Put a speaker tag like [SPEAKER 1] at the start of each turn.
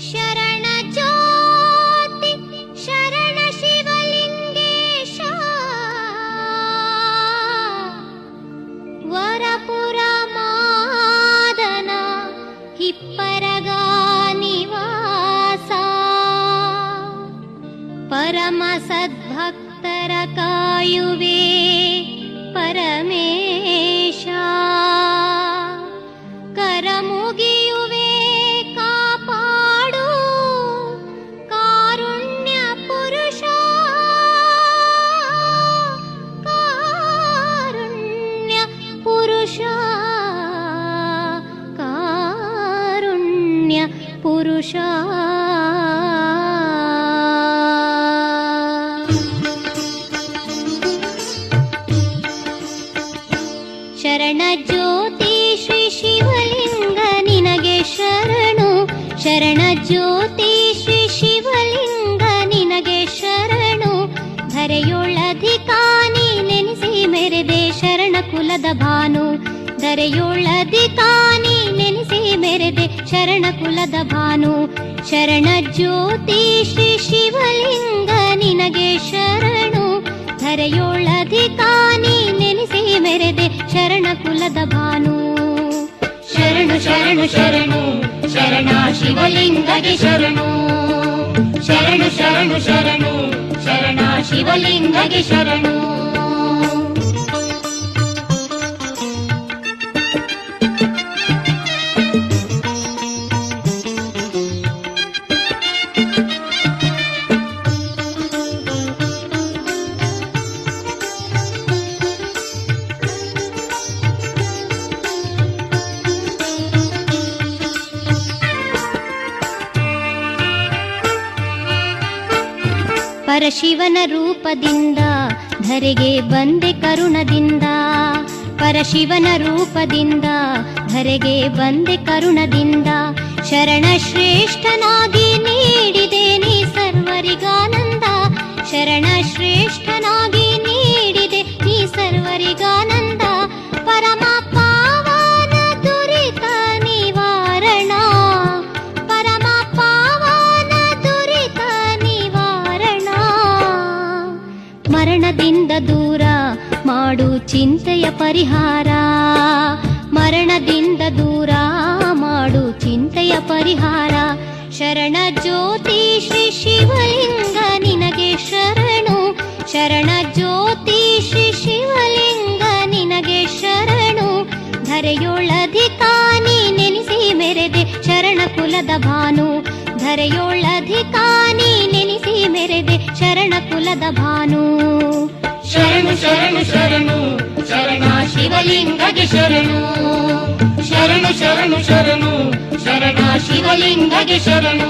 [SPEAKER 1] ಶರಣ ಜ್ಯೋತಿ ಶರಣ ಶಿವಲಿಂಗೇಶ ವರಪುರ ಮಾದನ ಹಿಪ್ಪರಗ ನಿವಾಸ ಪರಮ ಸದ್ಭಕ್ತರ ಕಾಯುವೆ ಪರಮೇಶ ಕರಮುಗಿಯುವೆ ಕಾಪಾಡು ಕಾರುಣ್ಯ ಪುರುಷ ಕಾರುಣ್ಯ ಪುರುಷ ಕಾರುಣ್ಯ ಪುರುಷ ಶರಣ ಜ್ಯೋತಿ ಶ್ರೀ ಶಿವಲಿಂಗ ನಿನಗೆ ಶರಣು ಶರಣ ಜ್ಯೋತಿ ಶ್ರೀ ಶಿವಲಿಂಗ ನಿನಗೆ ಶರಣು ಧರೆಯೊಳಧಿಕಾನಿ ನೆನೆಸಿ ಮೆರೆದೆ ಶರಣ ಕುಲದ ಭಾನು ಧರೆಯೊಳಧಿಕಾನಿ ನೆನೆಸಿ ಮೆರೆದೆ ಶರಣ ಕುಲದ ಭಾನು ಶರಣ ಜ್ಯೋತಿ ಶ್ರೀ ಶಿವಲಿಂಗ ನಿನಗೆ ಶರಣು ಧರೆಯೊಳಧಿಕಾನಿ ನೆನೆಸಿ ಮೆರೆದೆ ಶರಣ ಕುಲದ ಭಾನು ಶರಣು ಶರಣು ಶರಣು ಶರಣ ಶಿವಲಿಂಗಗೆ ಶರಣು ಶರಣು ಶರಣು ಶರಣು ಶರಣ ಶಿವಲಿಂಗಗೆ ಶರಣು ಪರಶಿವನ ರೂಪದಿಂದ ಧರೆಗೆ ಬಂದೆ ಕರುಣದಿಂದ ಪರಶಿವನ ರೂಪದಿಂದ ಧರೆಗೆ ಬಂದೆ ಕರುಣದಿಂದ ಶರಣ ಶ್ರೇಷ್ಠನಾಗಿ ನೀಡಿದೆ ನೀ ಸರ್ವರಿಗಾನಂದ ಶರಣ ಶ್ರೇಷ್ಠನಾಗಿ ನೀಡಿದೆ ನೀ ಸರ್ವರಿಗಾನಂದ ಪರಮ ಪಾವನ ದುರಿತ ನಿವಾರಣ ಪರಮ ಪಾವನ ದುರಿತ ನಿವಾರಣ ಮರಣದಿಂದ ದೂರ ಮಾಡು ಚಿಂತೆಯ ಪರಿಹಾರ ಮರಣದಿಂದ ದೂರ ಮಾಡು ಚಿಂತೆಯ ಪರಿಹಾರ ಶರಣ ಜ್ಯೋತಿ ಶ್ರೀ ಶಿವಲಿಂಗ ನಿನಗೆ ಶರಣು ಶರಣ ಜ್ಯೋತಿ ಶ್ರೀ ಶಿವಲಿಂಗ ನಿನಗೆ ಶರಣು ಧರೆಯೊಳಧಿಕಾನಿ ನೆನೆಸಿ ಮೆರೆದೆ ಶರಣ ಕುಲದ ಭಾನು ಧರೆಯೊಳಧಿಕಾನಿ ನೆನೆಸಿ ಮೆರೆದೆ ಶರಣ ಕುಲದ ಭಾನು ಶರಣು ಶರಣು ಶರಣು ಶರಣ ಶಿವಲಿಂಗಗೆ ಶರಣು ಶರಣು ಶರಣು ಶರಣು ಶರಣ ಶಿವಲಿಂಗಗೆ ಶರಣು